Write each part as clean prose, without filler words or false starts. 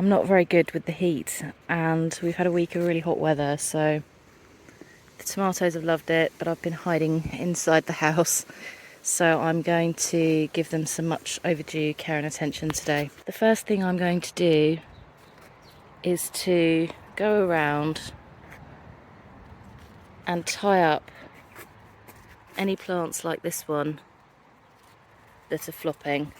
I'm not very good with the heat, and we've had a week of really hot weather, so the tomatoes have loved it, but I've been hiding inside the house. So I'm going to give them some much overdue care and attention today. The first thing I'm going to do is to go around and tie up any plants like this one that are flopping.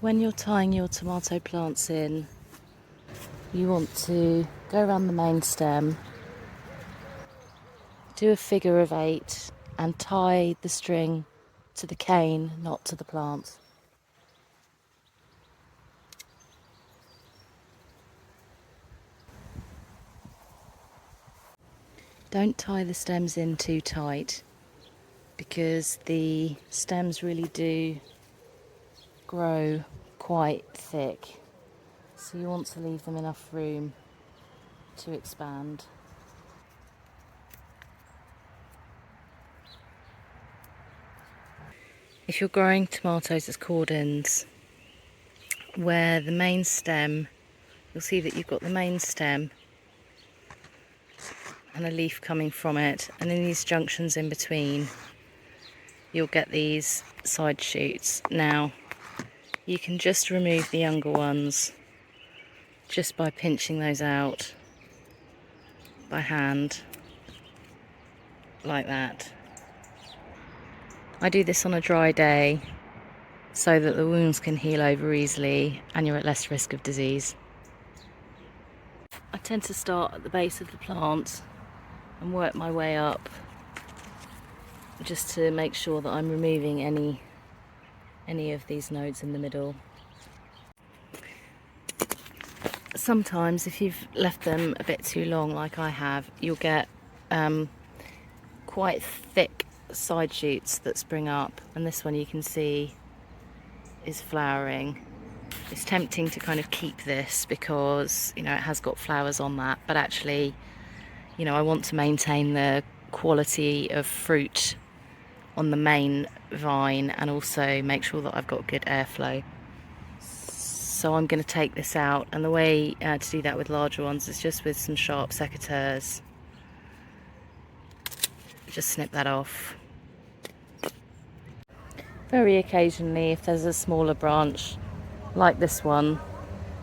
When you're tying your tomato plants in, you want to go around the main stem, do a figure of 8 and tie the string to the cane, not to the plant. Don't tie the stems in too tight, because the stems really do grow quite thick, so you want to leave them enough room to expand. If you're growing tomatoes as cordons, where the main stem, you'll see that you've got the main stem and a leaf coming from it, and in these junctions in between you'll get these side shoots. Now you can just remove the younger ones just by pinching those out by hand, like that. I do this on a dry day so that the wounds can heal over easily and you're at less risk of disease. I tend to start at the base of the plant and work my way up, just to make sure that I'm removing any of these nodes in the middle. Sometimes if you've left them a bit too long, like I have, you'll get quite thick side shoots that spring up, and this one you can see is flowering. It's tempting to kind of keep this because, you know, it has got flowers on that, but actually, you know, I want to maintain the quality of fruit on the main vine and also make sure that I've got good airflow. So I'm going to take this out, and the way to do that with larger ones is just with some sharp secateurs. Just snip that off. Very occasionally, if there's a smaller branch like this one,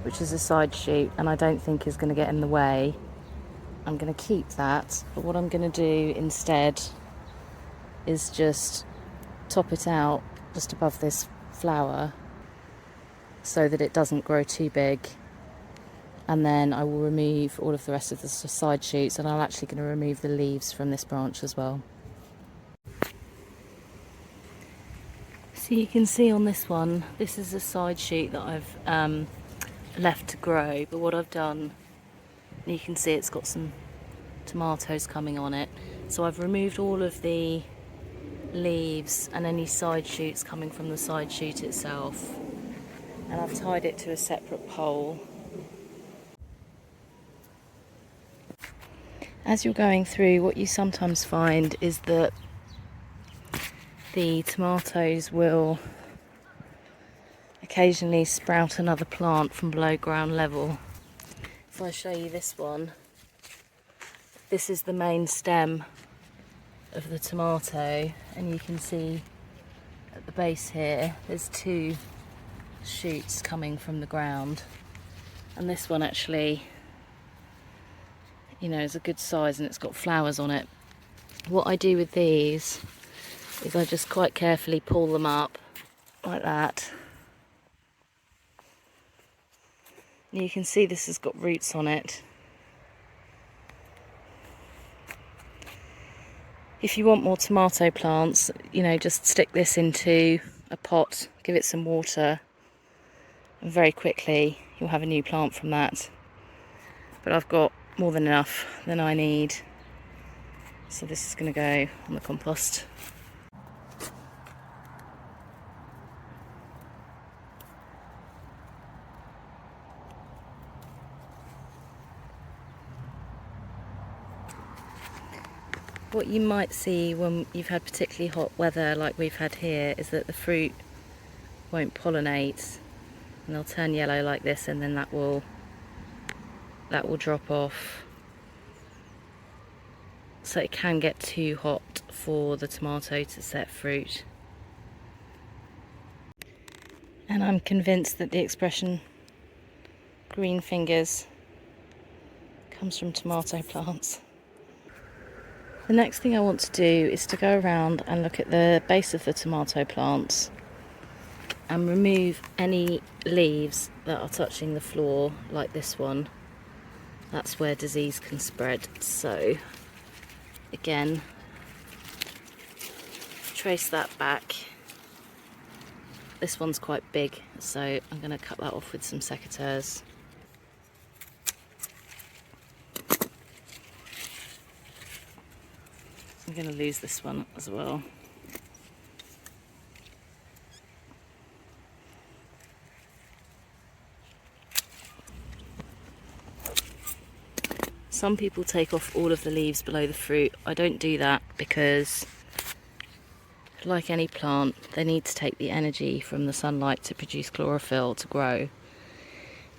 which is a side shoot and I don't think is going to get in the way, I'm going to keep that. But what I'm going to do instead is just top it out just above this flower so that it doesn't grow too big, and then I will remove all of the rest of the side shoots, and I'm actually going to remove the leaves from this branch as well. So you can see on this one, this is a side shoot that I've left to grow, but what I've done, you can see it's got some tomatoes coming on it, so I've removed all of the leaves and any side shoots coming from the side shoot itself, and I've tied it to a separate pole. As you're going through, what you sometimes find is that the tomatoes will occasionally sprout another plant from below ground level. If I show you this one, this is the main stem of the tomato, and you can see at the base here there's 2 shoots coming from the ground, and this one actually, you know, is a good size and it's got flowers on it. What I do with these is I just quite carefully pull them up like that. You can see this has got roots on it. If you want more tomato plants, you know, just stick this into a pot, give it some water, and very quickly you'll have a new plant from that. But I've got more than enough than I need, so this is going to go on the compost. What you might see when you've had particularly hot weather like we've had here is that the fruit won't pollinate, and they'll turn yellow like this, and then that will drop off. So it can get too hot for the tomato to set fruit. And I'm convinced that the expression green fingers comes from tomato plants. The next thing I want to do is to go around and look at the base of the tomato plants and remove any leaves that are touching the floor, like this one. That's where disease can spread. So again, trace that back. This one's quite big, so I'm going to cut that off with some secateurs. I'm going to lose this one as well. Some people take off all of the leaves below the fruit. I don't do that because, like any plant, they need to take the energy from the sunlight to produce chlorophyll to grow.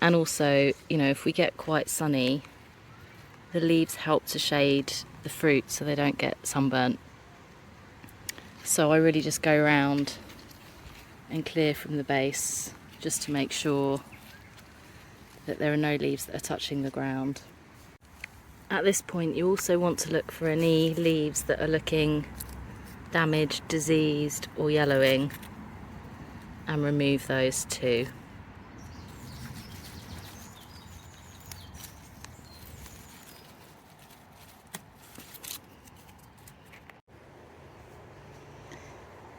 And also, you know, if we get quite sunny, the leaves help to shade the fruit so they don't get sunburnt. So I really just go around and clear from the base just to make sure that there are no leaves that are touching the ground. At this point, you also want to look for any leaves that are looking damaged, diseased or yellowing, and remove those too.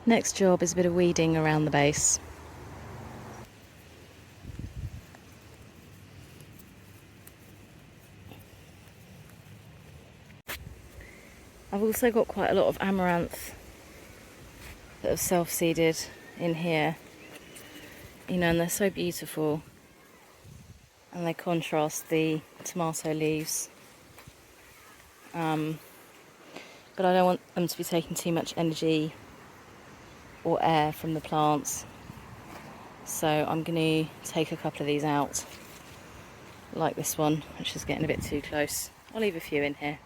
Next job is a bit of weeding around the base. I've also got quite a lot of amaranth that have self-seeded in here, you know, and they're so beautiful and they contrast the tomato leaves, but I don't want them to be taking too much energy or air from the plants, so I'm going to take a couple of these out, like this one, which is getting a bit too close. I'll leave a few in here.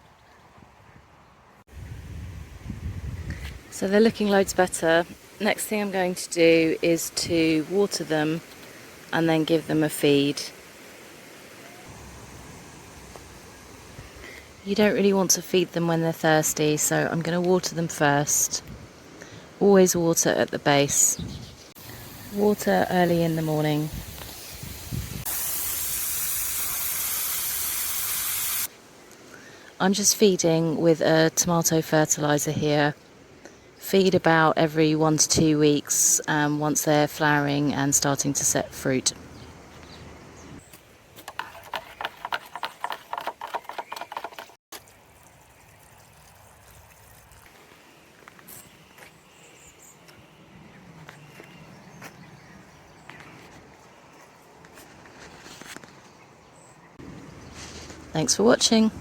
So they're looking loads better. Next thing I'm going to do is to water them and then give them a feed. You don't really want to feed them when they're thirsty, so I'm going to water them first. Always water at the base. Water early in the morning. I'm just feeding with a tomato fertiliser here. Feed about every 1 to 2 weeks once they're flowering and starting to set fruit. Thanks for watching.